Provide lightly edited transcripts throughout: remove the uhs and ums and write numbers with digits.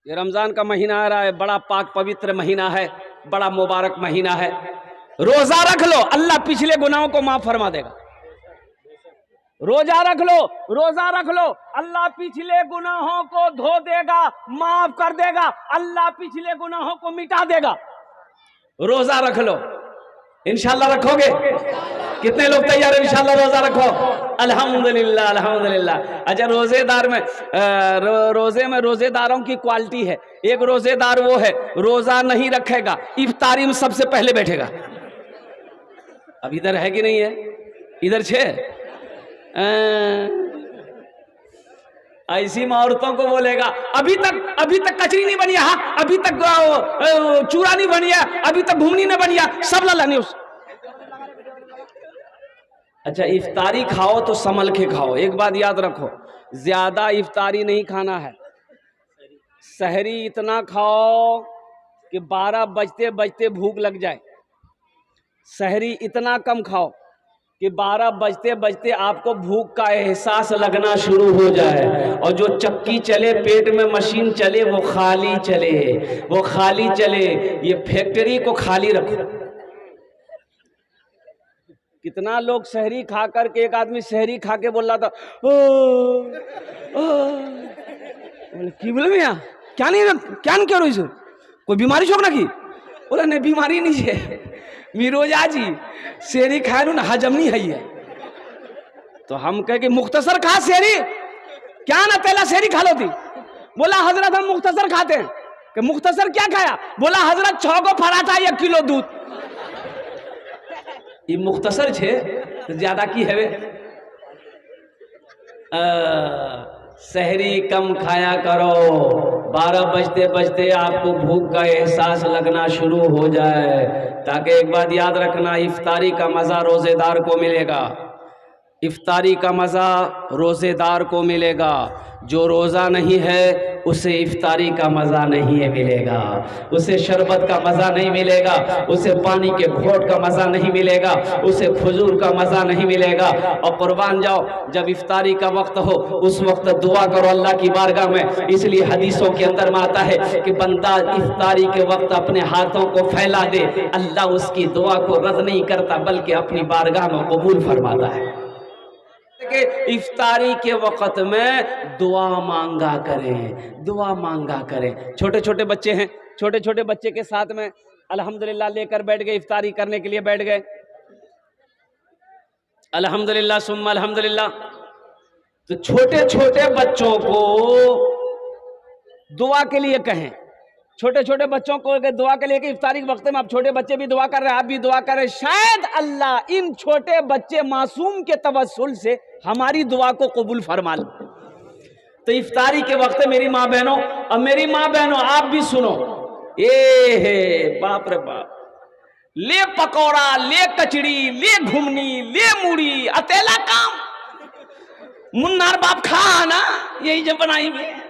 ये रमजान का महीना आ रहा है, बड़ा पाक पवित्र महीना है, बड़ा मुबारक महीना है। रोजा रख लो, अल्लाह पिछले गुनाहों को माफ फरमा देगा। रोजा रख लो, रोजा रख लो, अल्लाह पिछले गुनाहों को धो देगा, माफ कर देगा, अल्लाह पिछले गुनाहों को मिटा देगा। रोजा रख लो, इंशाल्लाह रखोगे? कितने लोग तैयार है इंशाल्लाह रोजा रखो? अल्हम्दुलिल्लाह अल्हम्दुलिल्लाह। अच्छा, रोजेदार में रोजे में रोजेदारों की क्वालिटी है। एक रोजेदार वो है रोजा नहीं रखेगा, इफ्तारी में सबसे पहले बैठेगा। अब इधर है कि नहीं है? इधर छे ऐसी औरतों को बोलेगा अभी तक कचरी नहीं बनी है, अभी तक चूड़ा नहीं बनी है, अभी तक घूमनी नहीं बनी है, सब ला लानी उस। अच्छा, इफ्तारी खाओ तो संभल के खाओ। एक बात याद रखो, ज्यादा इफ्तारी नहीं खाना है। सहरी इतना खाओ कि 12 बजते बजते भूख लग जाए। सहरी इतना कम खाओ कि 12 बजते बजते आपको भूख का एहसास लगना शुरू हो जाए, और जो चक्की चले, पेट में मशीन चले, वो खाली चले, वो खाली चले। ये फैक्ट्री को खाली रखो। कितना लोग सहरी खा करके, एक आदमी सहरी खा के बोल रहा था की बोले भैया क्या नहीं क्यों रही, कोई बीमारी शोक ना की? बोला नहीं, बीमारी नहीं है, मिरोजा जी शेरी खाए ना हजम नहीं है। तो हम कहे कि मुख्तसर खा शेरी, क्या ना पहला शेरी खा लो थी। बोला हजरत हम मुख्तसर खाते हैं। कि मुख्तसर क्या खाया? बोला हजरत 6 को पराठा 1 किलो दूध। ये मुख्तसर छे तो ज्यादा की है। सहरी कम खाया करो, 12 बजते बजते आपको भूख का एहसास लगना शुरू हो जाए। ताकि एक बात याद रखना, इफ्तारी का मज़ा रोज़ेदार को मिलेगा, इफ्तारी का मज़ा रोज़ेदार को मिलेगा। जो रोज़ा नहीं है उसे इफ्तारी का मज़ा नहीं मिलेगा, उसे शरबत का मज़ा नहीं मिलेगा, उसे पानी के घोट का मज़ा नहीं मिलेगा, उसे खजूर का मज़ा नहीं मिलेगा। और कुर्बान जाओ, जब इफ्तारी का वक्त हो उस वक्त दुआ करो अल्लाह की बारगाह में। इसलिए हदीसों के अंदर में आता है कि बंदा इफ्तारी के वक्त अपने हाथों को फैला दे, अल्लाह उसकी दुआ को रद्द नहीं करता बल्कि अपनी बारगाह में कबूल फरमाता है। कि इफ्तारी के वक्त में दुआ मांगा करें, दुआ मांगा करें। छोटे छोटे बच्चे हैं, छोटे छोटे बच्चे के साथ में अल्हम्दुलिल्लाह लेकर बैठ गए, इफ्तारी करने के लिए बैठ गए। अल्हम्दुलिल्लाह सुम्मा अल्हम्दुलिल्लाह। तो छोटे छोटे बच्चों को दुआ के लिए कहें, छोटे छोटे बच्चों को दुआ के लिए कि इफ्तारी के वक्त में आप छोटे बच्चे भी दुआ कर रहे हैं, आप भी दुआ कर रहे हैं, शायद अल्लाह इन छोटे बच्चे मासूम के तवस्सुल से हमारी दुआ को कबूल फरमा ले। तो इफ्तारी के वक्त मेरी माँ बहनों, और मेरी माँ बहनों आप भी सुनो, बाप रे बाप, ले पकौड़ा, ले कचड़ी, ले घुमनी, ले मूड़ी, अतेला काम मुन्नार बाप खा ना, यही जब बनाई में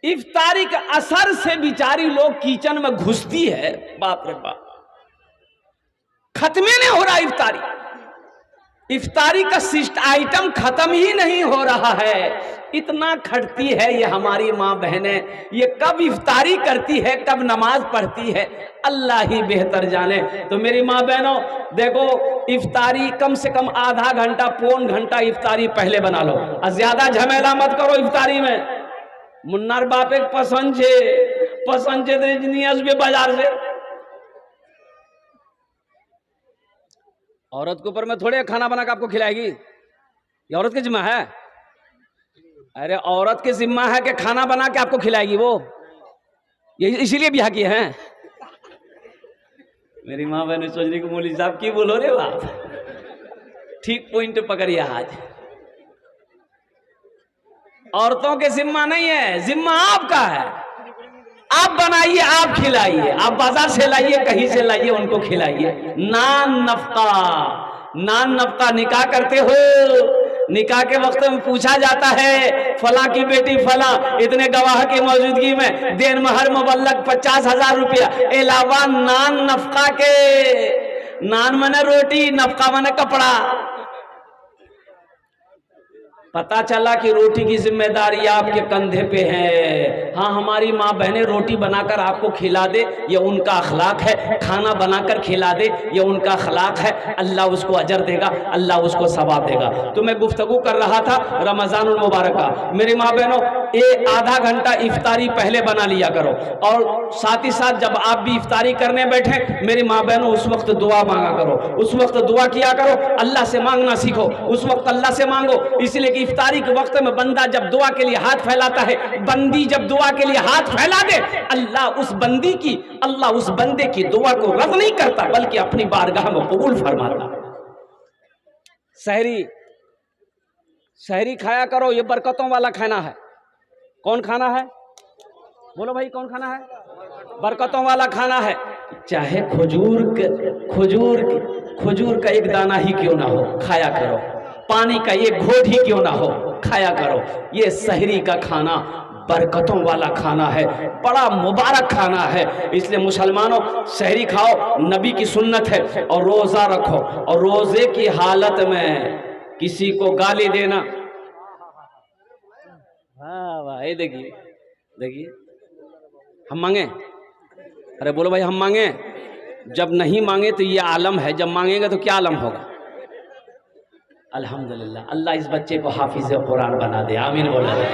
इफ्तारी के असर से बिचारी लोग किचन में घुसती है। बाप रे बाप, खत्मे नहीं हो रहा इफ्तारी, इफ्तारी का सिस्ट आइटम खत्म ही नहीं हो रहा है। इतना खटती है ये हमारी माँ बहनें, ये कब इफ्तारी करती है, कब नमाज पढ़ती है, अल्लाह ही बेहतर जाने। तो मेरी माँ बहनों देखो, इफ्तारी कम से कम आधा घंटा पौन घंटा इफ्तारी पहले बना लो, और ज्यादा झमेला मत करो इफ्तारी में। मुन्नार बाप एक पसंद छे बाजार से औरत के ऊपर में थोड़े खाना बना के आपको खिलाएगी, ये औरत की जिम्मा है। अरे औरत की जिम्मा है कि खाना बना के आपको खिलाएगी, वो ये इसीलिए ब्याह किए हैं। मेरी माँ बहन सोच रही कि मौलवी साहब की बोलो रे बाप, ठीक पॉइंट पकड़िए आज। औरतों के जिम्मा नहीं है, जिम्मा आपका है। आप बनाइए, आप खिलाइए, आप बाजार से लाइए, कहीं से लाइए, उनको खिलाइए। नान नफ्का निकाह करते हो, निकाह के वक्त में पूछा जाता है फला की बेटी फला, इतने गवाह की मौजूदगी में देन महर मुबल्लग 50,000 रुपया, अलावा नान नफ्का के। नान मने रोटी, नफ्का मने कपड़ा। पता चला कि रोटी की जिम्मेदारी आपके कंधे पे है। हाँ हाँ, हमारी माँ बहनें रोटी बनाकर आपको खिला दे, ये उनका अखलाक है। खाना बनाकर खिला दे, ये उनका अखलाक है। अल्लाह उसको अजर देगा, अल्लाह उसको सवाब देगा। तो मैं गुफ्तगू कर रहा था रमज़ानुल मुबारक का। मेरी माँ बहनों, आधा घंटा इफ्तारी पहले बना लिया करो, और साथ ही साथ जब आप भी इफ्तारी करने बैठे मेरी माँ बहनों, उस वक्त दुआ मांगा करो, उस वक्त दुआ किया करो। अल्लाह से मांगना सीखो, उस वक्त अल्लाह से मांगो। इसलिए कि इफ्तारी के वक्त में बंदा जब दुआ के लिए हाथ फैलाता है, बंदी जब दुआ के लिए हाथ फैला दे, अल्लाह उस बंदे की दुआ को रद्द नहीं करता, बल्कि अपनी बारगाह में कबूल फरमाता। सहरी खाया करो, ये बरकतों वाला खाना है। कौन खाना है? बोलो भाई, कौन खाना है? बरकतों वाला खाना है। चाहे खजूर का एक दाना ही क्यों ना हो, खाया करो। पानी का एक घोट ही क्यों ना हो, खाया करो। ये सहरी का खाना बरकतों वाला खाना है, बड़ा मुबारक खाना है। इसलिए मुसलमानों, सहरी खाओ, नबी की सुन्नत है। और रोज़ा रखो, और रोज़े की हालत में किसी को गाली देना, हाँ भाई, देखिए हम मांगे, अरे बोलो भाई, हम मांगे। जब नहीं मांगे तो ये आलम है, जब मांगेंगे तो क्या आलम होगा। अल्हम्दुलिल्लाह, अल्लाह इस बच्चे को हाफिज कुरान बना दे, आमीन बोला दे।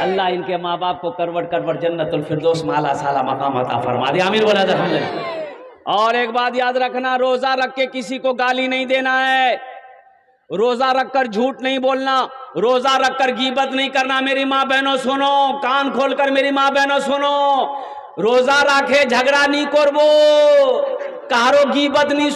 अल्लाह इनके माँ बाप को करवट जन्नतुल फिरदौस माला साला मकाम अता फरमा दे, आमीन बोला दे, अल्हम्दुलिल्लाह। और एक बात याद रखना, रोजा रख के किसी को गाली नहीं देना है, रोजा रखकर झूठ नहीं बोलना, रोजा रखकर गीबत नहीं करना। मेरी माँ बहनों सुनो, कान खोलकर मेरी माँ बहनों सुनो, रोजा राखे झगड़ा नहीं करबो, कारो गीबत नहीं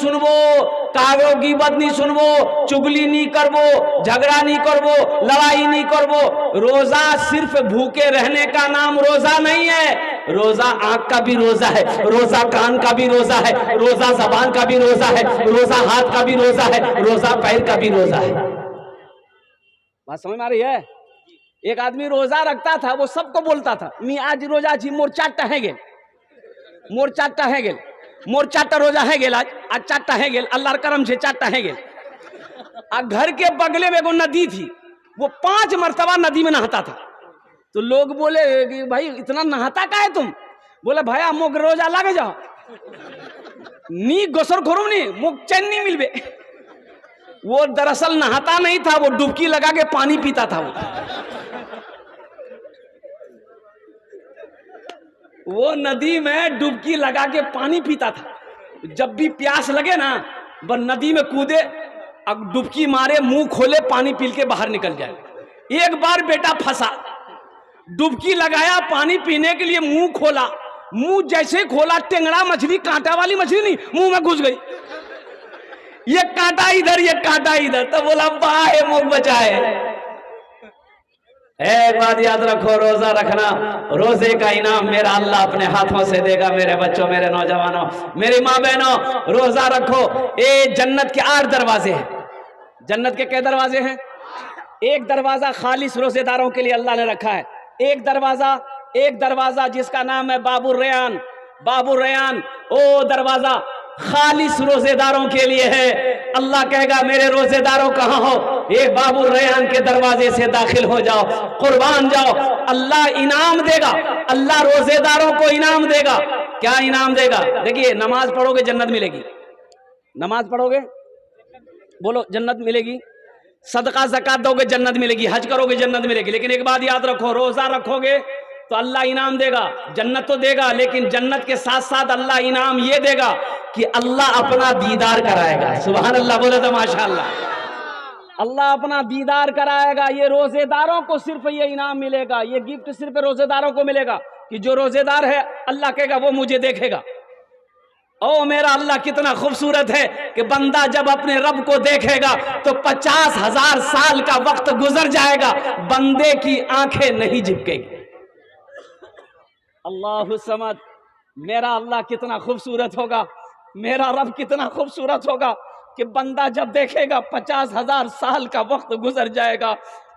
सुनबो, चुगली नहीं करबो, झगड़ा नहीं करबो, लड़ाई नहीं करबो। रोजा सिर्फ भूखे रहने का नाम रोजा नहीं है। रोजा आंख का भी रोजा है, रोजा कान का भी रोजा है, रोजा जबान का भी रोजा है, रोजा हाथ का भी रोजा है, रोजा पैर का भी रोजा है। बात समझ में आ रही है? एक आदमी रोजा रखता था, वो सबको बोलता था, मी आज रोजा छी, मोर चारटा है गेल, मोर चारटा रोजा है गेल, आज चारटा है गेल, अल्लाहर करम से चारटा है गेल। घर के बगले में एगो नदी थी, वो 5 मरतबा नदी में नहाता था। तो लोग बोले कि भाई इतना नहाता का है तुम? बोले भैया मुख रोजा लगे जाओ, नी गोसर खोरूम नी, मुख चैन नहीं मिलबे। वो दरअसल नहाता नहीं था, वो डुबकी लगा के पानी पीता था। वो नदी में डुबकी लगा के पानी पीता था। जब भी प्यास लगे ना, बस नदी में कूदे, अब डुबकी मारे, मुंह खोले, पानी पी के बाहर निकल जाए। एक बार बेटा फंसा, डुबकी लगाया पानी पीने के लिए, मुंह खोला, मुंह जैसे खोला, टेंगड़ा मछली, कांटा वाली मछली नहीं, मुंह में घुस गई। ये कांटा इधर, ये कांटा इधर। तो बोला बाहे मुंह बचाए। एक बात याद रखो, रोजा रखना, रोजे का इनाम मेरा अल्लाह अपने हाथों से देगा। मेरे बच्चों, मेरे नौजवानों, मेरी माँ बहनों, रोजा रखो। ये जन्नत के 8 दरवाजे हैं। जन्नत के क्या दरवाजे हैं? एक दरवाजा खालिस रोजेदारों के लिए अल्लाह ने रखा है। एक दरवाजा जिसका नाम है बाबुर रयान। ओ दरवाजा खालिस रोजेदारों के लिए है। अल्लाह कहेगा मेरे रोजेदारों कहाँ हो? एक बाबुर रयान के दरवाजे से दाखिल हो जाओ, कुर्बान जाओ। अल्लाह इनाम देगा, अल्लाह रोजेदारों को इनाम देगा। क्या इनाम देगा? देखिए, नमाज पढ़ोगे जन्नत मिलेगी, नमाज पढ़ोगे बोलो जन्नत मिलेगी, सदका ज़कात दोगे जन्नत मिलेगी, हज करोगे जन्नत मिलेगी। लेकिन एक बात याद रखो, रोजा रखोगे तो अल्लाह इनाम देगा, जन्नत तो देगा, लेकिन जन्नत के साथ साथ अल्लाह इनाम ये देगा कि अल्लाह अपना दीदार कराएगा। सुभान अल्लाह, बोले तो माशाअल्लाह। अल्लाह अपना दीदार कराएगा। ये रोजेदारों को सिर्फ ये इनाम मिलेगा, ये गिफ्ट सिर्फ रोजेदारों को मिलेगा कि जो रोजेदार है अल्लाह कहेगा वो मुझे देखेगा। ओ मेरा अल्लाह कितना खूबसूरत है कि बंदा जब अपने रब को देखेगा तो 50,000 साल का वक्त गुजर जाएगा, बंदे की आंखें नहीं झपकेगी। अल्लाहु समद, मेरा अल्लाह कितना खूबसूरत होगा, मेरा रब कितना खूबसूरत होगा कि बंदा जब देखेगा 50,000 साल का वक्त गुजर जाएगा,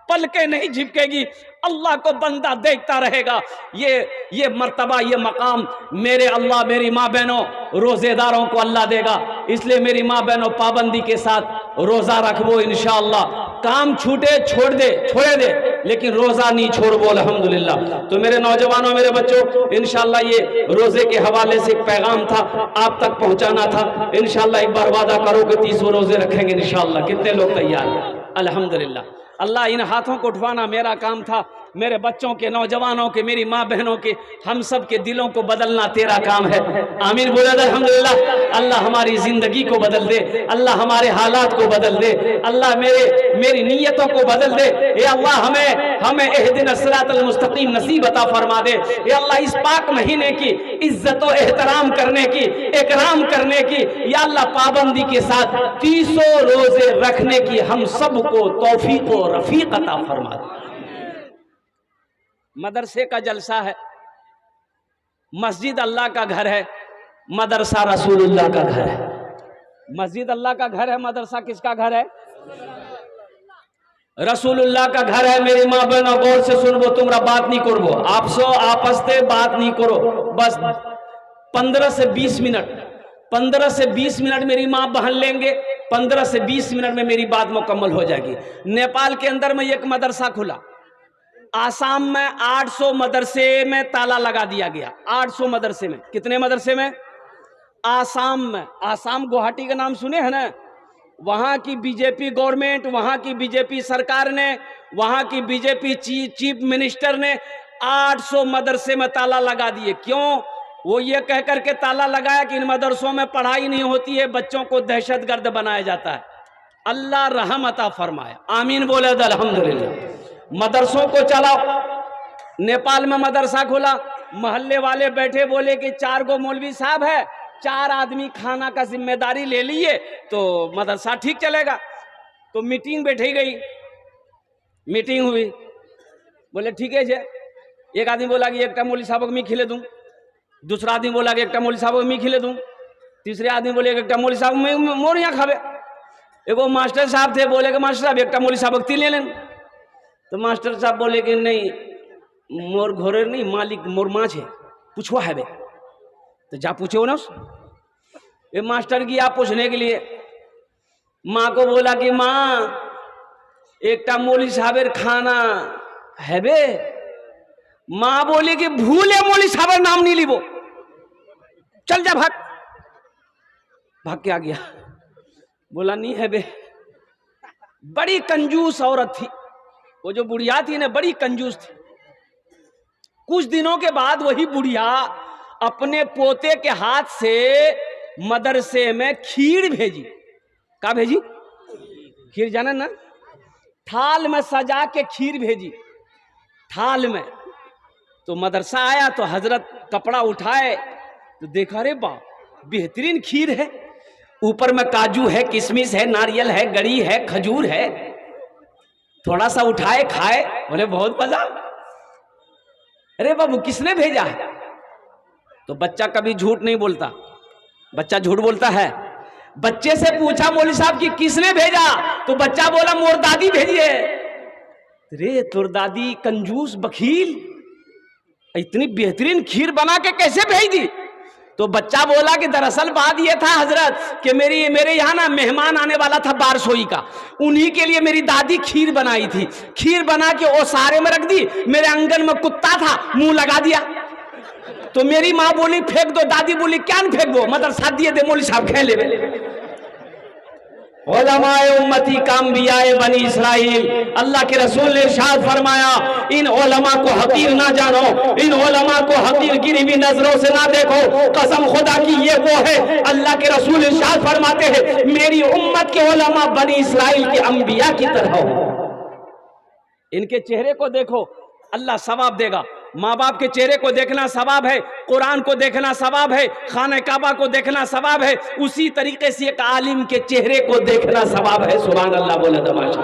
पलकें नहीं झिपकेगी, अल्लाह को बंदा देखता रहेगा। ये मर्तबा, ये मकाम मेरे अल्लाह मेरी माँ बहनों रोजेदारों को अल्लाह देगा। इसलिए मेरी माँ बहनों पाबंदी के साथ रोजा रखबो इंशाअल्लाह। काम छूटे छोड़े दे लेकिन रोजा नहीं छोड़बो अल्हम्दुलिल्लाह। तो मेरे नौजवानों, मेरे बच्चों, इंशाअल्लाह ये रोजे के हवाले से एक पैगाम था, आप तक पहुंचाना था। इंशाअल्लाह एक बार वादा करो कि 30 रोजे रखेंगे इंशाअल्लाह। कितने लोग तैयार हैं? अल्हम्दुलिल्लाह। अल्लाह इन हाथों को उठवाना मेरा काम था, मेरे बच्चों के, नौजवानों के, मेरी माँ बहनों के, हम सब के दिलों को बदलना तेरा काम है। आमीन बोले अल्हम्दुलिल्लाह। अल्लाह हमारी जिंदगी को बदल दे, अल्लाह हमारे हालात को बदल दे, अल्लाह मेरी नीयतों को बदल दे। ये अल्लाह हमें इहदिना सिरातल मुस्तकीम नसीब अता फरमा दे। ये अल्लाह इस पाक महीने की इज्जत और एहतराम करने की, इकराम करने की, या अल्लाह पाबंदी के साथ 30 रोजे रखने की हम सबको तौफीक और रफीक अता फरमा दे। मदरसे का जलसा है, मस्जिद अल्लाह का घर है, मदरसा रसूलुल्लाह का घर है। मस्जिद अल्लाह का घर है, मदरसा किसका घर है? रसूलुल्लाह का घर है। मेरी माँ बहनों गौर से सुनबो, तुमरा बात नहीं करबो, आपस में बात नहीं करो। बस 15 से 20 मिनट मेरी माँ बहन लेंगे, 15 से 20 मिनट में मेरी बात मुकम्मल हो जाएगी। नेपाल के अंदर में एक मदरसा खुला, आसाम में 800 मदरसे में ताला लगा दिया गया। 800 मदरसे में, कितने मदरसे में? आसाम में। आसाम गुवाहाटी का नाम सुने हैं ना? वहां की बीजेपी गवर्नमेंट, वहां की बीजेपी सरकार ने, वहां की बीजेपी चीफ मिनिस्टर ने 800 मदरसे में ताला लगा दिए। क्यों? वो ये कह करके ताला लगाया कि इन मदरसों में पढ़ाई नहीं होती है, बच्चों को दहशतगर्द बनाया जाता है। अल्लाह रहम अता फरमाए। आमीन बोले अल्हम्दुलिल्लाह। मदरसों को चलाओ। नेपाल में मदरसा खोला, मोहल्ले वाले बैठे, बोले कि 4 गो मौलवी साहब है, 4 आदमी खाना का जिम्मेदारी ले लिए तो मदरसा ठीक चलेगा। तो मीटिंग बैठी गई, मीटिंग हुई, बोले ठीक है जे। एक आदमी बोला कि एक मौलवी साहब को मैं खिले दूं, दूसरा आदमी बोला कि एक मौलवी साहब को मैं खिले दूं, तीसरे आदमी बोले एक मौलवी साहब मोर यहाँ खावे। एगो मास्टर साहब थे, बोले कि मास्टर साहब एक मौलवी साहब को ले लें। तो मास्टर साहब बोले कि नहीं, मोर घोरे नहीं मालिक मोर माँ है, पूछवा है बे। तो जा पूछो ना। ये मास्टर गया पूछने के लिए, माँ को बोला कि माँ एक मौलवी साहबेर खाना है बे। माँ बोली कि भूले मौलवी साहबेर नाम नहीं लिबो, चल जा भाग के आ गया। बोला नहीं है बे। बड़ी कंजूस औरत थी वो, जो बुढ़िया थी ना, बड़ी कंजूस थी। कुछ दिनों के बाद वही बुढ़िया अपने पोते के हाथ से मदरसे में खीर भेजी। क्या भेजी? खीर जाना ना? थाल में सजा के खीर भेजी, थाल में। तो मदरसा आया तो हजरत कपड़ा उठाए तो देखा, रे बाप बेहतरीन खीर है, ऊपर में काजू है, किशमिश है, नारियल है, गड़ी है, खजूर है। थोड़ा सा उठाए, खाए, बोले बहुत मजा। अरे बाबू किसने भेजा है? तो बच्चा कभी झूठ नहीं बोलता, बच्चा झूठ बोलता है। बच्चे से पूछा मौलवी साहब कि किसने भेजा? तो बच्चा बोला मोर दादी भेजी है। रे तोर दादी कंजूस बखील, इतनी बेहतरीन खीर बना के कैसे भेज दी? तो बच्चा बोला कि दरअसल बात यह था हजरत कि मेरे यहाँ ना मेहमान आने वाला था बारसोई का, उन्हीं के लिए मेरी दादी खीर बनाई थी। खीर बना के वो सारे में रख दी, मेरे आंगन में कुत्ता था, मुंह लगा दिया। तो मेरी माँ बोली फेंक दो, दादी बोली क्या नहीं फेंक दो, मदरसा दिए दे, मौलवी साहब खेले। उलमाए उम्मती काम बियाए बनी इस्राइल, अल्लाह के रसूल ने इरशाद फरमाया, इन उलमा को हकीर ना जानो, इन उलमा को हकीर गिरी हुई नजरों से ना देखो। कसम खुदा की ये वो है, अल्लाह के रसूल इरशाद फरमाते हैं मेरी उम्मत के उलमा बनी इस्राइल के अंबिया की तरह हो। इनके चेहरे को देखो, अल्लाह सवाब देगा। माँ बाप के चेहरे को देखना सवाब है, कुरान को देखना सवाब है, खाने काबा को देखना सवाब है, उसी तरीके से एक आलिम के चेहरे को देखना सवाब है। सुभान अल्लाह बोले तमाशा।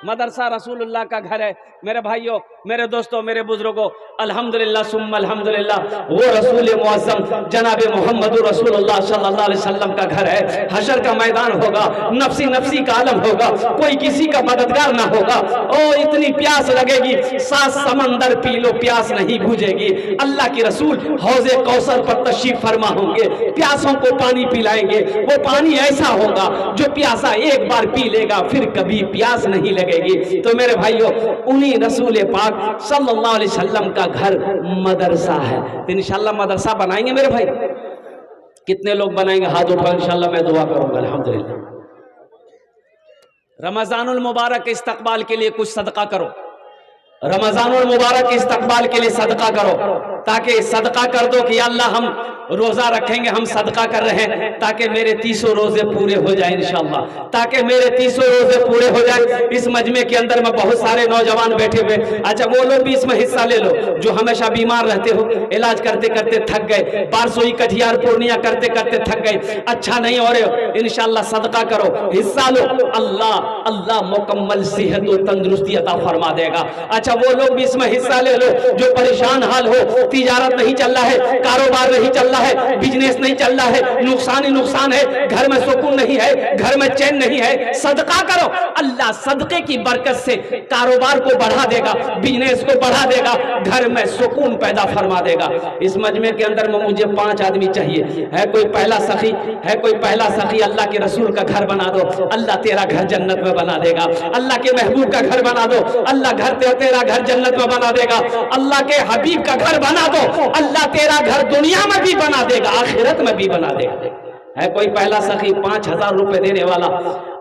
मदरसा रसूलुल्लाह का घर है। मेरे भाइयों, मेरे दोस्तों, मेरे बुजुर्गों, अल्हम्दुलिल्लाह सुम्मा अल्हम्दुलिल्लाह, वो रसूल मुअज़्ज़म जनाब मोहम्मद रसूलुल्लाह सल्लल्लाहु अलैहि वसल्लम का घर है। हशर का मैदान होगा, नफ्सी नफ्सी का आलम होगा, कोई किसी का मददगार ना होगा। ओ इतनी प्यास लगेगी, 7 समंदर पी लो प्यास नहीं बुझेगी। अल्लाह के रसूल हौज़े कौसर पर तशरीफ फरमा होंगे, प्यासों को पानी पिलाएंगे। वो पानी ऐसा होगा जो प्यासा एक बार पी लेगा फिर कभी प्यास नहीं लगेगी। तो मेरे भाइयों, उन्हीं रसूल पाक सल्लल्लाहु अलैहि वसल्लम का घर मदरसा है। तो इंशाल्लाह मदरसा बनाएंगे मेरे भाई। कितने लोग बनाएंगे? हाथ उठाओ, इंशाल्लाह मैं दुआ करूंगा। अल्हम्दुलिल्लाह। रमजानुल मुबारक के इस्तकबाल के लिए कुछ सदका करो। रमजानुल मुबारक के इस्तकबाल के लिए सदका करो, ताकि सदका कर दो कि अल्लाह हम रोजा रखेंगे, हम सदका कर रहे हैं ताकि मेरे 300 रोजे पूरे हो जाए इंशाअल्लाह, ताकि मेरे 300 रोजे पूरे हो जाए। इस मजमे के अंदर में बहुत सारे नौजवान बैठे हुए, अच्छा वो लोग भी इसमें हिस्सा ले लो जो हमेशा बीमार रहते हो, इलाज करते करते थक गए, बारसोई कटिहार पूर्णिया करते करते थक गए, अच्छा नहीं हो रहे हो, इंशाअल्लाह सदका करो, हिस्सा लो। अल्लाह अल्लाह मुकम्मल सेहत और तंदुरुस्ती अता फरमा देगा। अच्छा वो लोग भी इसमें हिस्सा ले लो जो परेशान हाल हो, तिजारत नहीं चल रहा है, कारोबार नहीं चल रहा है, बिजनेस नहीं चल रहा है, नुकसान ही नुकसान है, घर में सुकून नहीं है, घर में चैन नहीं है, सदका करो। अल्लाह सदके की बरकत से कारोबार को बढ़ा देगा, बिजनेस को बढ़ा देगा, घर में सुकून पैदा फरमा देगा। इस मजमे के अंदर में मुझे 5 आदमी चाहिए। है कोई पहला सखी? है कोई पहला सखी? अल्लाह के रसूल का घर बना दो, अल्लाह तेरा घर जन्नत में बना देगा। अल्लाह के महबूब का घर बना दो, अल्लाह तेरा घर जन्नत में बना देगा। अल्लाह के हबीब का घर बना दो, अल्लाह तेरा घर दुनिया में भी बना देगा, आखिरत में भी बना देगा। है कोई पहला सखी 5000 रुपए देने वाला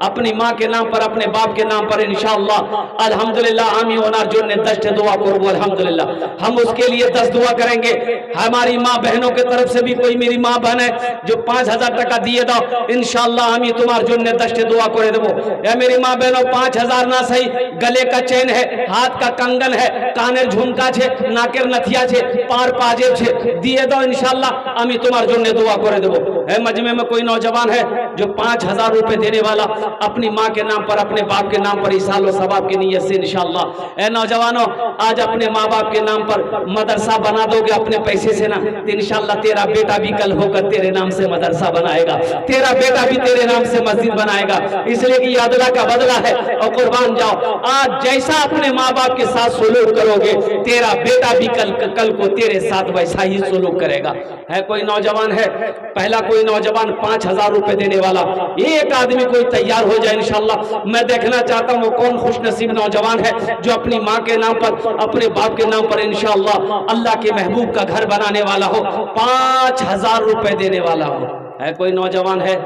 अपनी माँ के नाम पर, अपने बाप के नाम पर? इंशाअल्लाह अल्हम्दुलिल्लाह आमी ओनार जो ने 10 दुआ करबो अल्हम्दुलिल्लाह, हम उसके लिए 10 दुआ करेंगे। हमारी माँ बहनों के तरफ से भी कोई मेरी माँ बहन है जो 5000 टका दिए दो, इंशाअल्लाह आमी तुम्हार जो ने 10 दुआ करे देबो। या मेरी माँ बहनों 5000 ना सही, गले का चेन है, हाथ का कंगन है, कानेर झुमका छे, नाकेर नथिया छे, पार पाजेब छे, दिए दो इंशाअल्लाह आमी तुम्हार जो ने दुआ करे देबो। है मजमे में कोई नौजवान है जो 5000 रुपए देने वाला अपनी माँ के नाम पर, अपने बाप के नाम पर इसाल और सवाब की नीयत से इंशाअल्लाह। ए नौजवानों, आज अपने माँ बाप के नाम पर मदरसा बना दोगे अपने पैसे से ना, तो इंशाअल्लाह तेरा बेटा भी कल होकर तेरे नाम से मदरसा बनाएगा, तेरा बेटा भी तेरे नाम से मस्जिद बनाएगा। इसलिए कि अदला का बदला है और कुर्बान जाओ। आज जैसा अपने माँ बाप के साथ सुलूक करोगे, तेरा बेटा भी कल को तेरे साथ वैसा ही सुलूक करेगा। है कोई नौजवान है? पहला कोई नौजवान 5000 रुपए देने वाला, एक आदमी कोई तैयार हो जाए इंशाअल्लाह। मैं देखना चाहता हूँ वो कौन खुशनसीब नौजवान है जो अपनी माँ के नाम पर, अपने बाप के नाम पर इंशाअल्लाह अल्लाह के महबूब का घर बनाने वाला हो, 5000 रुपए देने वाला हो। है कोई नौजवान है?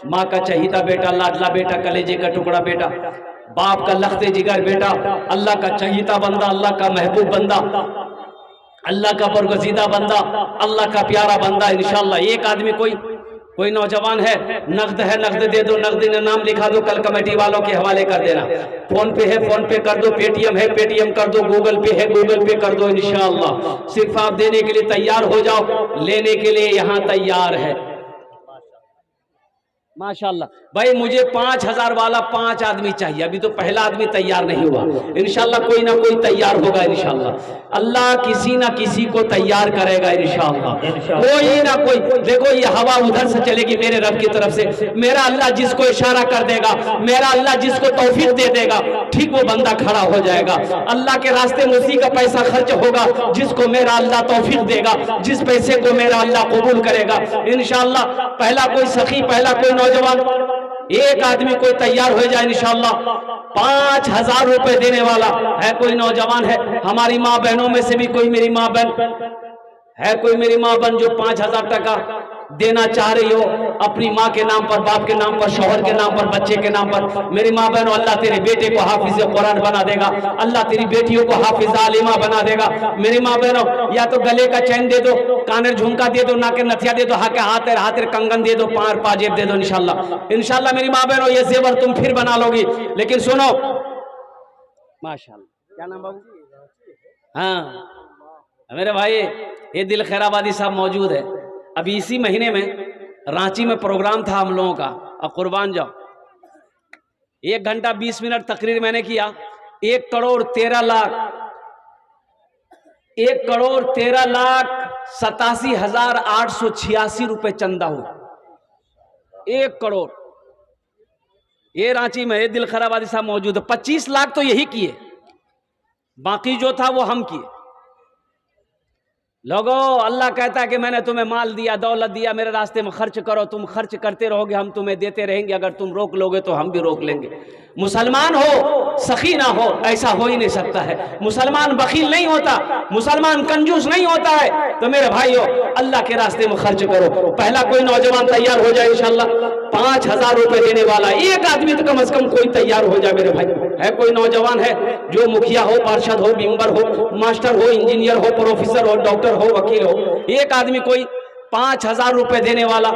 माँ का चहीता बेटा, लाडला बेटा, कलेजे का टुकड़ा बेटा, बाप का लखते जिगर बेटा, अल्लाह का चहीता बंदा, अल्लाह का महबूब बंदा, अल्लाह का बरगजीदा बंदा, अल्लाह का प्यारा बंदा इंशाअल्लाह। एक आदमी कोई नौजवान है? नकद दे दो, नकद ने नाम लिखा दो, कल कमेटी वालों के हवाले कर देना। फोन पे है, फोन पे कर दो, पेटीएम है, पेटीएम कर दो, गूगल पे है, गूगल पे कर दो इंशाअल्लाह। सिर्फ आप देने के लिए तैयार हो जाओ, लेने के लिए यहाँ तैयार है माशाअल्लाह। भाई मुझे 5000 वाला 5 आदमी चाहिए, अभी तो पहला आदमी तैयार नहीं हुआ, इंशाअल्लाह कोई ना कोई तैयार होगा इंशाअल्लाह। अल्लाह किसी ना किसी को तैयार करेगा इंशाअल्लाह, कोई ना कोई। देखो ये हवा उधर से चलेगी मेरे रब की तरफ से, मेरा अल्लाह जिसको इशारा कर देगा, मेरा अल्लाह जिसको तौफीक दे देगा, ठीक वो बंदा खड़ा हो जाएगा। अल्लाह के रास्ते में उसी का पैसा खर्च होगा जिसको मेरा अल्लाह तौफीक देगा, जिस पैसे को मेरा अल्लाह कबूल करेगा इंशाअल्लाह। पहला कोई सखी, पहला कोई नौजवान, एक आदमी कोई तैयार हो जाए इंशाअल्लाह, 5000 रुपए देने वाला। है कोई नौजवान है? हमारी माँ बहनों में से भी कोई मेरी माँ बहन है? कोई मेरी माँ बहन जो 5000 टका देना चाह रही हो अपनी माँ के नाम पर, बाप के नाम पर, शौहर के नाम पर, बच्चे के नाम पर? मेरी माँ बहनों, अल्लाह तेरे बेटे को हाफिज कुरान बना देगा, अल्लाह तेरी बेटियों को हाफिज आलिमा बना देगा। मेरी माँ बहनों, या तो गले का चैन दे दो, कानेर झुमका दे दो, नाके नथिया दे दो, हाथ कंगन दे दो, पार पाजेब दे दो इंशाअल्लाह। इंशाअल्लाह मेरी माँ बहनों ये जेवर तुम फिर बना लोगी। लेकिन सुनो माशाअल्लाह, क्या नाम बाबू? हाँ मेरे भाई, ये दिल खैराबादी साहब मौजूद है। अभी इसी महीने में रांची में प्रोग्राम था हम लोगों का, और कुर्बान जाओ 1 घंटा 20 मिनट तकरीर मैंने किया, 1 करोड़ 13 लाख 1,13,87,886 रुपए चंदा हुआ। 1 करोड़। ये रांची में दिल खराबादी साहब मौजूद है। 25 लाख तो यही किए, बाकी जो था वो हम किए। लोगों, अल्लाह कहता है कि मैंने तुम्हें माल दिया, दौलत दिया, मेरे रास्ते में खर्च करो। तुम खर्च करते रहोगे, हम तुम्हें देते रहेंगे। अगर तुम रोक लोगे तो हम भी रोक लेंगे। मुसलमान हो सखी ना हो, ऐसा हो ही नहीं सकता है। मुसलमान बखील नहीं होता, मुसलमान कंजूस नहीं होता है। तो मेरे भाइयों, अल्लाह के रास्ते में खर्च करो। पहला कोई नौजवान तैयार हो जाए इंशाल्लाह, 5,000 रुपए देने वाला एक आदमी तो कम से कम कोई तैयार हो जाए। मेरे भाई, है कोई नौजवान है जो मुखिया हो, पार्षद हो, मेंबर हो, मास्टर हो, इंजीनियर हो, प्रोफेसर हो, डॉक्टर हो, वकील हो, एक आदमी कोई 5,000 रुपए देने वाला।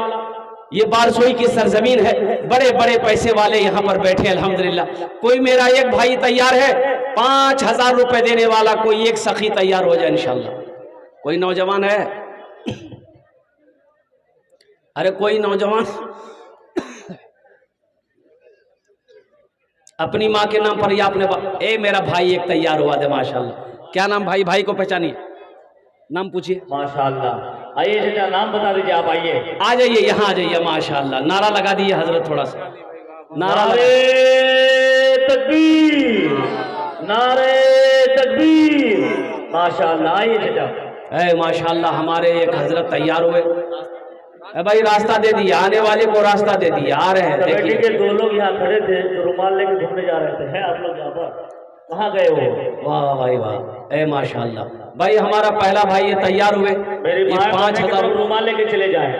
ये बारसोई की सरजमीन है, बड़े बड़े पैसे वाले यहाँ पर बैठे अल्हम्दुलिल्लाह। कोई मेरा एक भाई तैयार है 5,000 रुपए देने वाला, कोई एक सखी तैयार हो जाए इंशाल्लाह। कोई नौजवान है? अरे कोई नौजवान अपनी माँ के नाम पर या अपने ए मेरा भाई एक तैयार हुआ दे माशाल्लाह। क्या नाम भाई? भाई को पहचानिए, नाम पूछिए। माशाल्लाह। आइए बेटा, नाम बता दीजिए। आप आइए, आ जाइए, यहाँ आ जाइए। माशाल्लाह, नारा लगा दीजिए हजरत, थोड़ा सा नारा नारे तकबीर, नारे तकबीर। माशाल्लाह। आइए बेटा। माशाल्लाह, हमारे एक हजरत तैयार हुए। भाई रास्ता दे दिया, आने वाले को रास्ता दे दिया, आ रहे हैं। कमेटी के 2 लोग यहाँ खड़े थे जो रुमाल लेके घूमने जा रहे थे। हैं आप लोग यहाँ पर? कहाँ गए हो? वाह भाई वाह, माशाल्लाह। भाई हमारा पहला भाई ये तैयार हुए। मेरी माँ 5,000 रुमाल लेके चले जाए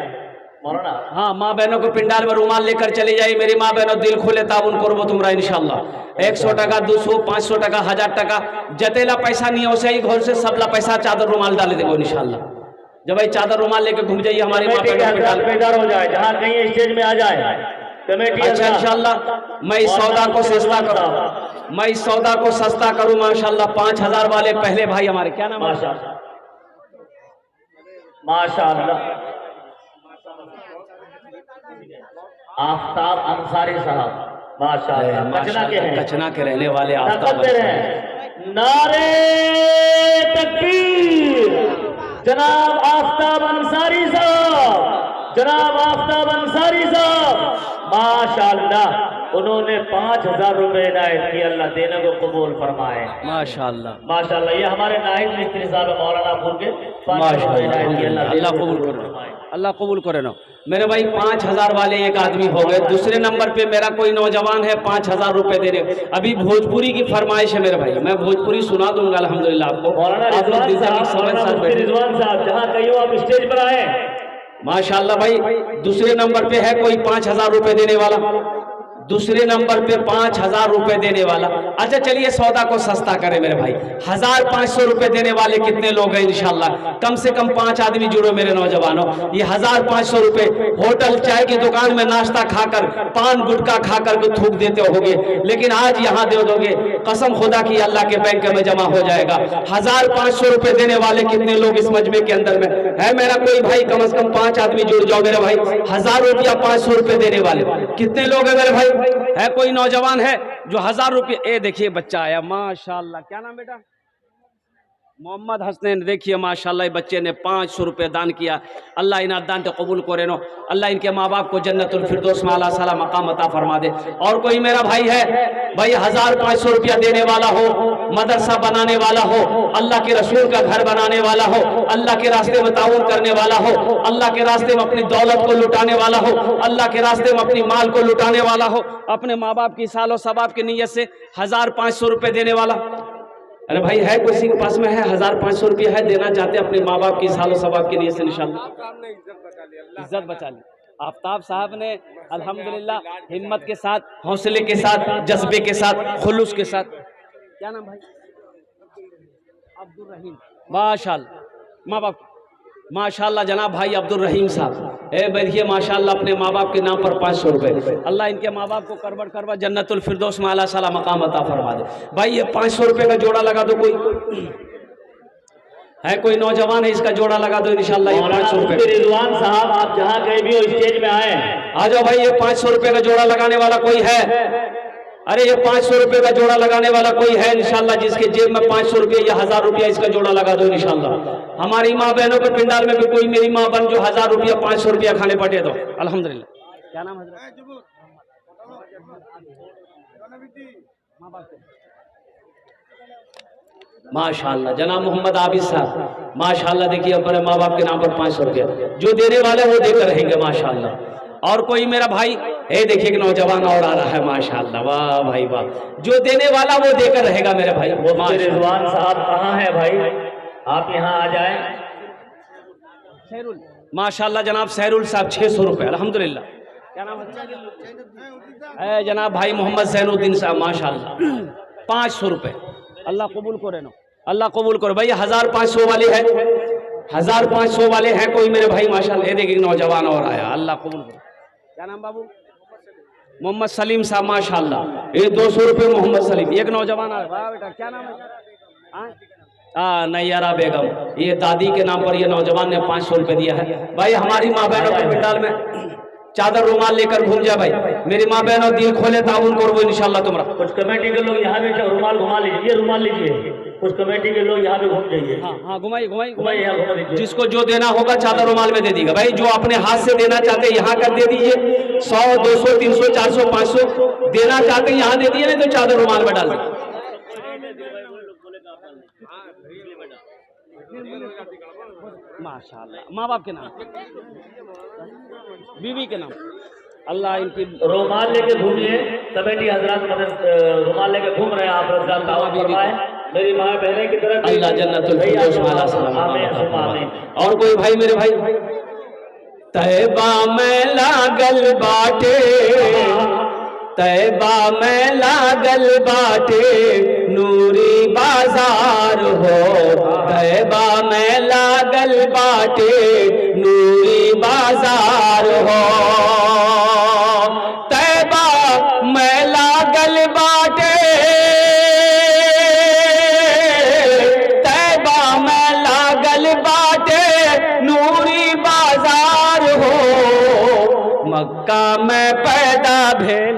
मौलाना। हाँ, माँ बहनों को पिंडाल में रुमाल लेकर चले जाइए। मेरी माँ बहनों दिल खोले ताउन करबो तुमरा इंशाल्लाह। 100 टका, 200, 500 टका, 1000 टका जतेला पैसा नहीं हो सही घर से सबला पैसा चादर रुमाल डाल देंगे इंशाल्लाह। जब भाई चादर रुमाल लेके घूम जाइए हमारी माँ बेदार हो जाए, जहाँ कहीं स्टेज में आ जाए कमेटी। अच्छा इंशाल्लाह, मैं इस सौदा को सस्ता करूँ, मैं इस सौदा को सस्ता करूँ माशाल्लाह। 5,000 वाले पहले भाई हमारे, क्या नाम? माशाल्लाह, माशाल्लाह। आफ्ताब अंसारी साहब माशाल्लाह, कचना के हैं, कचना के रहने वाले आफ्ताब हैं। नारे तकबीर। जनाब आफ्ताब अंसारी साहब, जनाब आफ्ताब अंसारी साहब माशाल्लाह, उन्होंने 5,000 रुपए इनायत की। अल्लाह देने को कबूल फरमाए माशाल्लाह, माशाल्लाह। ये हमारे नाहिद मिस्त्री साहब मौलानापुर के, अल्लाह कबूल करे, अल्लाह कबूल करे ना। मेरे भाई 5,000 वाले एक आदमी हो गए। दूसरे नंबर पे मेरा कोई नौजवान है 5,000 रुपए दे रहे। अभी भोजपुरी की फरमाइश है मेरे भाई, मैं भोजपुरी सुना दूंगा अल्हम्दुलिल्लाह आपको। रिजवान साहब जहाँ कहीं हो आप स्टेज पर आए माशाल्लाह। भाई दूसरे नंबर पे है कोई 5,000 रुपए देने वाला, दूसरे नंबर पे 5,000 रुपए देने वाला। अच्छा चलिए सौदा को सस्ता करें मेरे भाई। 1,500 रुपए देने वाले कितने लोग हैं इंशाल्लाह? कम से कम 5 आदमी जुड़ो मेरे नौजवानों। ये 1,500 रुपए होटल चाय की दुकान में नाश्ता खाकर, पान गुटखा खाकर के थूक देते होगे, लेकिन आज यहाँ दे दोगे, कसम खुदा की अल्लाह के बैंक में जमा हो जाएगा। 1,500 रुपए देने वाले कितने लोग इस मजमे के अंदर में है? मेरा कोई भाई कम से कम 5 आदमी जुड़ जाओ मेरे भाई। 1,000 रुपया 500 रुपए देने वाले कितने लोग हैं मेरे भाई? है कोई नौजवान है जो 1,000 रुपये? ए देखिए बच्चा आया माशाल्लाह, क्या नाम बेटा? मोहम्मद हसनैन। देखिए माशाल्लाह बच्चे ने 500 रुपये दान किया। अल्लाह इन दान को कबूल करे नो। अल्लाह इनके माँ बाप को जन्नतुल फिरदौस में आला साला मकाम अता फरमा दे। और कोई मेरा भाई है भाई 1,500 रुपया देने वाला हो, मदरसा बनाने वाला हो, अल्लाह के रसूल का घर बनाने वाला हो, अल्लाह के रास्ते में ताउन करने वाला हो, अल्लाह के रास्ते में अपनी दौलत को लुटाने वाला हो, अल्लाह के रास्ते में अपनी माल को लुटाने वाला हो, अपने माँ बाप की सालो सबाब की नीयत से 1,500 रुपये देने वाला। अरे भाई है किसी के पास में है 1,500 रुपया है, देना चाहते अपने माँ बाप की सालो सबाब की नीयत से इंशाल्लाह? इज्जत बचा ली। आफ्ताब साहब ने अल्हम्दुलिल्लाह हिम्मत के साथ, हौसले के साथ, जज्बे के साथ, खुलूस के साथ। क्या नाम भाई? अब्दुल रहीम। माशाल्लाह, माँ बाप माशाल्लाह जनाब भाई अब्दुल रहीम साहब देखिए माशाल्लाह अपने माँ बाप के नाम पर 500 रुपए। अल्लाह इनके माँ बाप को करबट करबट जन्नतुल फिरदौस में आला साला मकाम अता फरमा दे। भाई ये 500 रुपए का जोड़ा लगा दो। कोई है कोई नौजवान है इसका जोड़ा लगा दो इंशाल्लाह। ये 500 रुपए। रिजवान साहब आप जहाँ कहीं भी हो स्टेज में आए, आ जाओ भाई। ये 500 रुपए का जोड़ा लगाने वाला कोई है? अरे ये 500 रुपये का जोड़ा लगाने वाला कोई है इंशाल्लाह, जिसके जेब में 500 रुपये या 1000 रुपया इसका जोड़ा लगा दो इंशाल्लाह। हमारी माँ बहनों के पिंडाल में भी कोई मेरी माँ बन जो 1000 रुपया 500 रुपया खाने पटे दो अल्हम्दुलिल्लाह। क्या नाम है? माशाल्लाह जनाब मोहम्मद आबिद साहब माशाल्लाह। देखिए अपने माँ बाप के नाम पर 500 रुपया जो देने वाले वो देकर रहेंगे माशाल्लाह। और कोई मेरा भाई ये देखिए कि नौजवान और आ रहा है माशाल्लाह, वाह भाई वाह, जो देने वाला वो देकर रहेगा मेरे भाई। मुफ्ती रिजवान साहब कहाँ है भाई, आप यहाँ आ जाएं। माशाल्लाह जनाब सहरुल साहब 600 रुपये अल्हम्दुलिल्लाह। क्या नाम है? जनाब भाई मोहम्मद ज़ैनुद्दीन साहब माशाल्लाह 500 रुपये। अल्लाह कबूल करे नो, अल्लाह कबूल करो भाई। 1500 वाले हैं, 1500 वाले हैं कोई मेरे भाई माशाल्लाह। ये देखिए नौजवान और आया, अल्लाह कबूल करो। क्या नाम बाबू? मोहम्मद सलीम साहब माशाल्लाह। ये 200 रुपये मोहम्मद सलीम। एक नौजवान आ रहा है बेटा, क्या नाम है? नैयारा बेगम। ये दादी के नाम पर ये नौजवान ने 500 रुपये दिया है भाई। हमारी माँ बहनों के पिंडाल में चादर रुमाल लेकर घूम जाए भाई। मेरी माँ बहनों दिल खोले ताउन करो इंशाल्लाह तुम्हारा। कुछ कमेटी के लोग यहाँ पे रुमाल घुमा लीजिए, रुमाल लीजिए। कुछ कमेटी के लोग यहाँ पे घूम जाइए। हाँ घुमाइए घुमाइए घुमाइए, यहाँ घुमा दीजिए। जिसको जो देना होगा चादर रुमाल में दे दीजिएगा भाई। जो अपने हाथ से देना चाहते यहाँ कर दे दीजिए। 100 200 300 400 500 देना चाहते यहाँ दे दिए, नहीं तो चादर रुमाल में डाल दीजिए। माशाल्लाह। माँ बाप के नाम, बीवी के नाम, अल्लाह इनकी रुमाल लेके घूमिए। कमेटी हजरात मदद रुमाल लेके घूम रहे हैं, आप रज़ा ताउन फरमाएं। मेरी माँ बहने की तरफ अल्लाह जन्नतुल फिरदौस में अला सलाम। आमीन। और कोई भाई मेरे भाई तैबा में लागल बाटे, तैबा में लागल बाटे नूरी बाजार हो। तैबा में लागल बाटे नूरी बाजार हो। तैबा में लागल बाटे, तैबा में लागल बाटे नूरी बाजार हो। मक्का में पैदा भेल।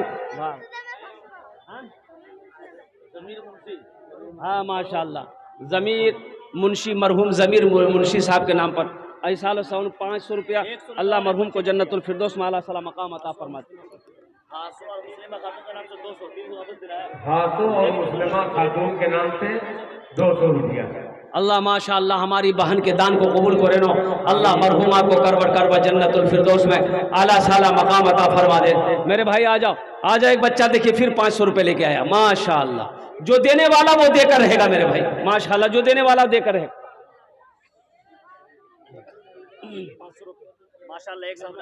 हाँ माशाल्लाह ज़मीर मुंशी मरहूम ज़मीर मुंशी साहब के नाम पर ऐसा 500 रुपया। अल्लाह मरहूम को जन्नतुल फिरदौस में आला सलाम मकाम अता फरमाते। हासो और मुस्लिमा खातून के नाम से 200 रुपया। अल्लाह माशाअल्लाह हमारी बहन के दान को कबूल करे नो। अल्लाह मरहुमा को करबर करबर जन्नतुल फिरदौस में आला साला मकाम अता फरमा दे। मेरे भाई आ जाओ, आ जाओ। एक बच्चा देखिए फिर 500 रुपये लेके आया माशाअल्लाह। जो देने वाला वो देकर रहेगा मेरे भाई माशाअल्लाह। जो देने वाला देकर रहेगा माशाल्लाह। एक साथ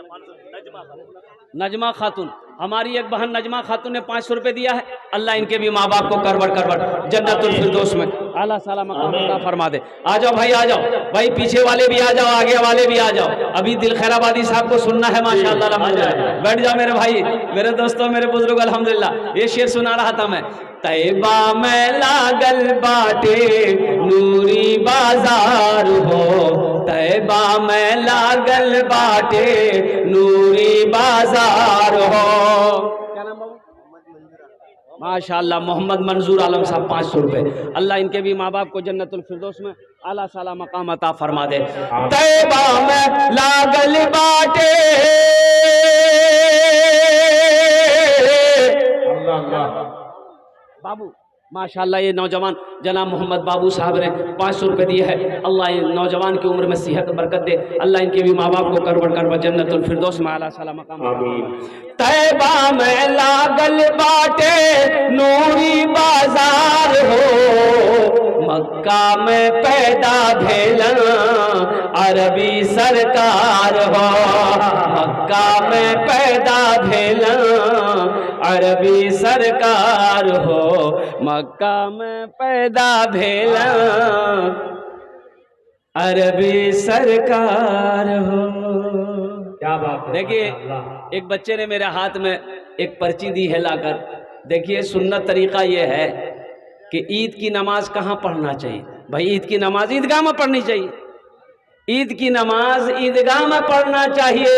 नजमा खातून, हमारी एक बहन नजमा खातून ने 500 रुपये दिया है। अल्लाह इनके भी माँ बाप को करबर करबर जन्नतुल फिरदौस में आला साला मकाम अता फरमा दे। आ जाओ भाई, आ जाओ भाई। पीछे वाले भी आ जाओ, आगे वाले भी आ जाओ। अभी दिल खैराबादी साहब को सुनना है माशाअल्लाह अल्हम्दुलिल्लाह। बैठ जाओ मेरे भाई, मेरे दोस्तों, मेरे बुजुर्ग अल्हम्दुलिल्लाह। ये शेर सुना रहा था मैं। तैबा में लागल बाटे नूरी बाजार हो। तैबा में लागल बाटे नूरी बाजार हो। क्या नाम बाबू? माशाअल्लाह मोहम्मद मंजूर आलम साहब 500 रुपये। अल्लाह इनके भी माँ बाप को जन्नतुल फिरदौस में आला साला मकाम अता फरमा दे। तैबा में लागल बाटे बाबू माशाअल्लाह। ये नौजवान जनाब मोहम्मद बाबू साहब ने 500 रुपये दिए है। अल्लाह इन नौजवान की उम्र में सेहत बरकत दे। अल्लाह इनके भी माँ बाप को करबर करबर जन्नतुल फिरदौस में आला साला मकाम। तैबा में लागल बाटे नूरी बाजार हो। मक्का में पैदा भेलन अरबी सरकार हो। मक्का में पैदा भेलन अरबी सरकार हो। मक्का में पैदा भेलन अरबी सरकार हो। क्या बात है। देखिए एक बच्चे ने मेरे हाथ में एक पर्ची दी है लाकर। देखिए सुन्नत तरीका ये है कि ईद की नमाज कहाँ पढ़ना चाहिए भाई। ईद की नमाज ईदगाह में पढ़नी चाहिए। ईद की नमाज ईदगाह में पढ़ना चाहिए।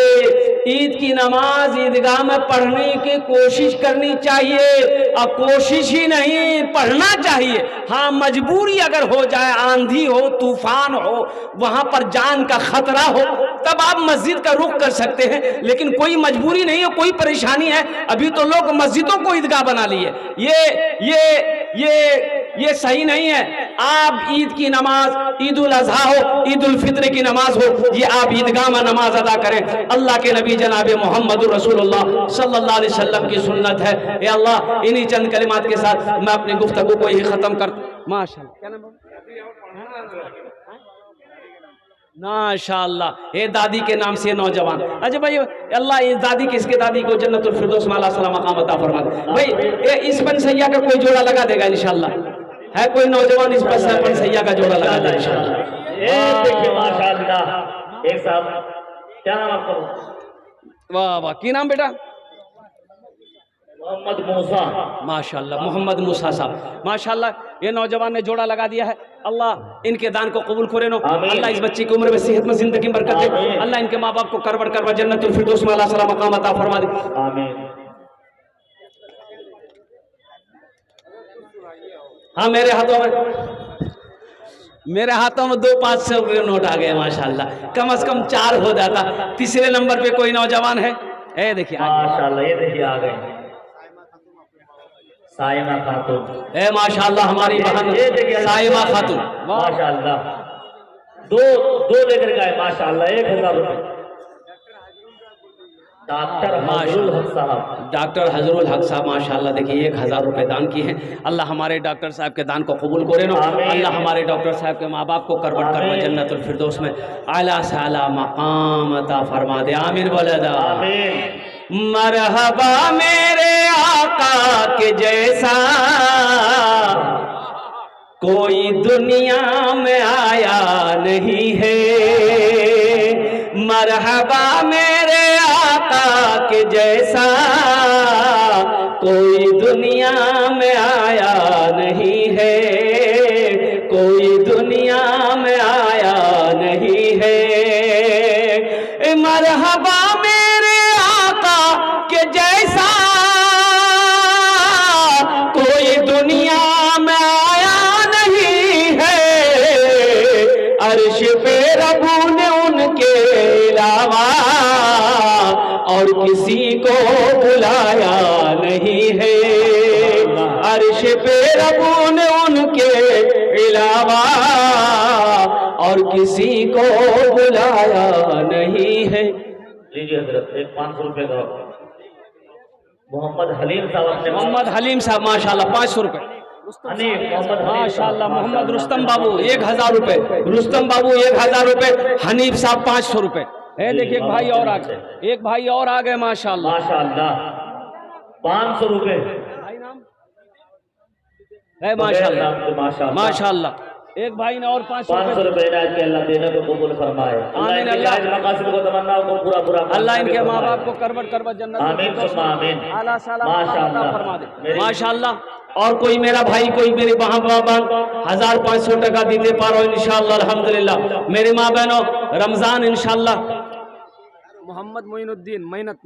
ईद की नमाज ईदगाह में पढ़ने की कोशिश करनी चाहिए, और कोशिश ही नहीं, पढ़ना चाहिए। हाँ, मजबूरी अगर हो जाए, आंधी हो, तूफान हो, वहां पर जान का खतरा हो, तब आप मस्जिद का रुख कर सकते हैं। लेकिन कोई मजबूरी नहीं है, कोई परेशानी है, अभी तो लोग मस्जिदों को ईदगाह बना लिए। ये सही नहीं है। आप ईद की नमाज, ईद उल अजहा हो, ईद उल फित्र की नमाज हो, ये आप ईदगाह में नमाज अदा करें। अल्लाह के नबी जनाब मोहम्मद रसूलुल्लाह सल्लल्लाहु अलैहि वसल्लम की सुन्नत है। या अल्लाह, इन्हीं चंद कलिमात के साथ मैं अपनी गुफ्तगू को ही खत्म कर। माशाअल्लाह, क्या नाम माशाअल्लाह, ये दादी के नाम से नौजवान। अच्छा भाई, अल्लाह इस दादी किसके दादी को जन्नतुल फिरदौस में अल्लाह सलाम मकाम अता फरमा दे। भाई इस बनसैया का कोई जोड़ा लगा देगा इंशाअल्लाह। है कोई नौजवान इस पर बनसैया का जोड़ा लगा दे इंशाअल्लाह। ये देखिए माशाअल्लाह। एक साहब, क्या नाम आपका? वाह वाह, की नाम बेटा? मोहम्मद मूसा। माशाअल्लाह, मोहम्मद मूसा साहब, माशाअल्लाह। ये नौजवान ने जोड़ा लगा दिया है। अल्लाह इनके दान को कबूल करे नो। अल्लाह इस बच्चे की उम्र में सेहत में जिंदगी बरकत दे। अल्लाह इनके माँ बाप को करबड़ करबड़ जन्नतुल फिरदौस में अल्लाह सलाम मकाम अता फरमा दे। आमीन। हाँ, मेरे हाथों में 2-500 के नोट आ गए माशाअल्लाह। कम से कम 4 हो जाता। तीसरे नंबर पे कोई नौजवान है? ए देखिए माशाअल्लाह, ये देखिए आ गए साइमा खातून। ए माशाअल्लाह, हमारी बहन साइमा खातून, माशाअल्लाह। दो लेकर गए माशाअल्लाह, 1000 रुपए। डॉक्टर हजरुल हक साहब, डॉक्टर हजरुल हक साहब माशाअल्लाह, देखिए 1000 रुपए दान किए हैं। अल्लाह हमारे डॉक्टर साहब के दान को कबूल करे नो। अल्लाह हमारे डॉक्टर साहब के माँ बाप को करबड़ करबड़ जन्नतुल फिरदौस में आला से आला मकाम अता फरमा दे। आमीन बोले दा। मरहबा मेरे आका के जैसा कोई दुनिया में आया नहीं है। मरहबा मेरे आका के जैसा कोई दुनिया में आया नहीं है। कोई दुनिया में आया नहीं है। मरहबा मेरे आका के जैसा कोई दुनिया में आया नहीं है। अर्श पे रबू ने उनके अलावा और किसी को बुलाया नहीं है। अर्श पे रबू ने उनके अलावा और किसी को बुलाया नहीं है। लीजिए हजरत, एक 500 रुपए का। मोहम्मद हलीम साहब, मोहम्मद हलीम साहब माशाल्लाह 500 रुपए। माशाल्लाह, मोहम्मद रुस्तम बाबू 1000 रुपए। रुस्तम बाबू 1000 रुपए। हनीफ साहब 500 रुपए। देखिए एक भाई और आ गए, एक भाई और आ गए माशाल्लाह। माशाल्लाह 500 रुपए। भाई नाम है माशाल्लाह, माशाल्लाह। एक भाई ने और 500 रुपए इनायत के अल्लाह देने को कबूल फरमाए। आमीन। अल्लाह मकासद को तमन्नाओं को पूरा अल्लाह इनके माँ बाप को करबड़ करबड़ जन्नत आमीन। माशाल्लाह फरमा दे माशाल्लाह। और कोई मेरा भाई, कोई मेरी बहन 1500 टका दीते पारो इंशाअल्लाह अल्हम्दुलिल्लाह। मेरी माँ बहनों, रमजान इंशाअल्लाह। मोहम्मद मोइनुद्दीन मेहनत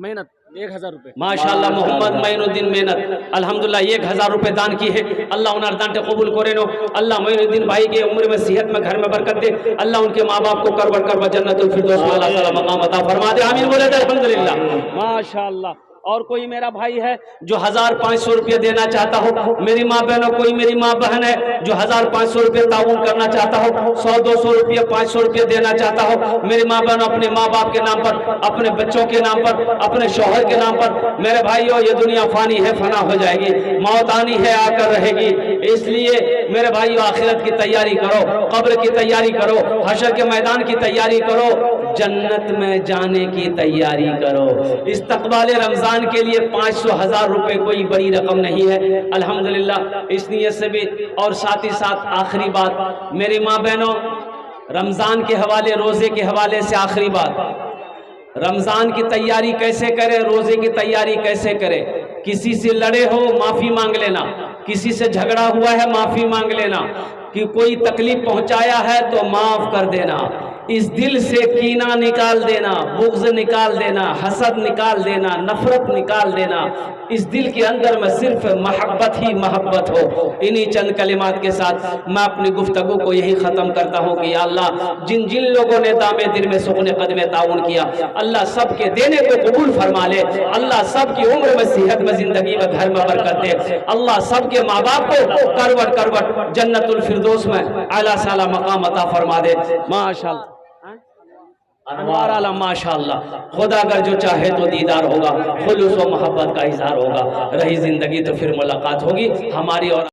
1000 रुपए माशाअल्लाह। मोहम्मद मोइनुद्दीन मेहनत अल्हम्दुलिल्लाह 1000 रुपए दान की है। अल्लाह उन्हें दान कबूल करे नो। अल्लाह मोइनुद्दीन भाई की उम्र में सेहत में घर में बरकत दे। अल्लाह उनके माँ बाप को करबड़ करबड़ जन्नतुल फिरदौस में अल्लाह ताला मकाम अता फरमा दे। आमीन बोले अल्हम्दुलिल्लाह माशाअल्लाह। और कोई मेरा भाई है जो 1500 रुपये देना चाहता हो। मेरी माँ बहनों, कोई मेरी माँ बहन है जो 1500 रुपये ताउन करना चाहता हो, 100-200 रुपये 500 रुपये देना चाहता हो। मेरी माँ बहनों, अपने माँ बाप के नाम पर, अपने बच्चों के नाम पर, अपने शौहर के नाम पर। मेरे भाइयों, ये दुनिया फानी है, फना हो जाएगी, मौत आनी है, आकर रहेगी। इसलिए मेरे भाइयों, आखिरत की तैयारी करो, कब्र की तैयारी करो, हशर के मैदान की तैयारी करो, जन्नत में जाने की तैयारी करो। इस्तकबाल रमजान के लिए 500-1000 रुपए कोई बड़ी रकम नहीं है अल्हम्दुलिल्लाह। इस नियत से भी, और साथ ही साथ आखिरी बात मेरी माँ बहनों, रमजान के हवाले, रोजे के हवाले से आखिरी बात, रमजान की तैयारी कैसे करें, रोजे की तैयारी कैसे करें। किसी से लड़े हो, माफी मांग लेना। किसी से झगड़ा हुआ है, माफी मांग लेना। कि कोई तकलीफ पहुंचाया है तो माफ कर देना। इस दिल से कीना निकाल देना, बुग़्ज़ निकाल देना, हसद निकाल देना, नफरत निकाल देना। इस दिल के अंदर में सिर्फ मोहब्बत ही मोहब्बत हो। इन्हीं चंद कलिमात के साथ मैं अपनी गुफ्तगू को यही ख़त्म करता हूँ कि या अल्लाह जिन जिन लोगों ने दामे दिल में सुकून कदम ताउन किया, अल्लाह सबके देने को कबूल फरमा ले। अल्लाह सबकी उम्र में सेहत में ज़िंदगी में घर में बरकत दे। अल्लाह सबके माँ बाप को करवट करवट जन्नतुल फिरदौस में आला साला मकाम अता फरमा दे। माशाअल्लाह अनवार आलम माशाअल्लाह। खुदा अगर जो चाहे तो दीदार होगा, खुलूस व मोहब्बत का इजहार होगा। रही जिंदगी तो फिर मुलाकात होगी हमारी और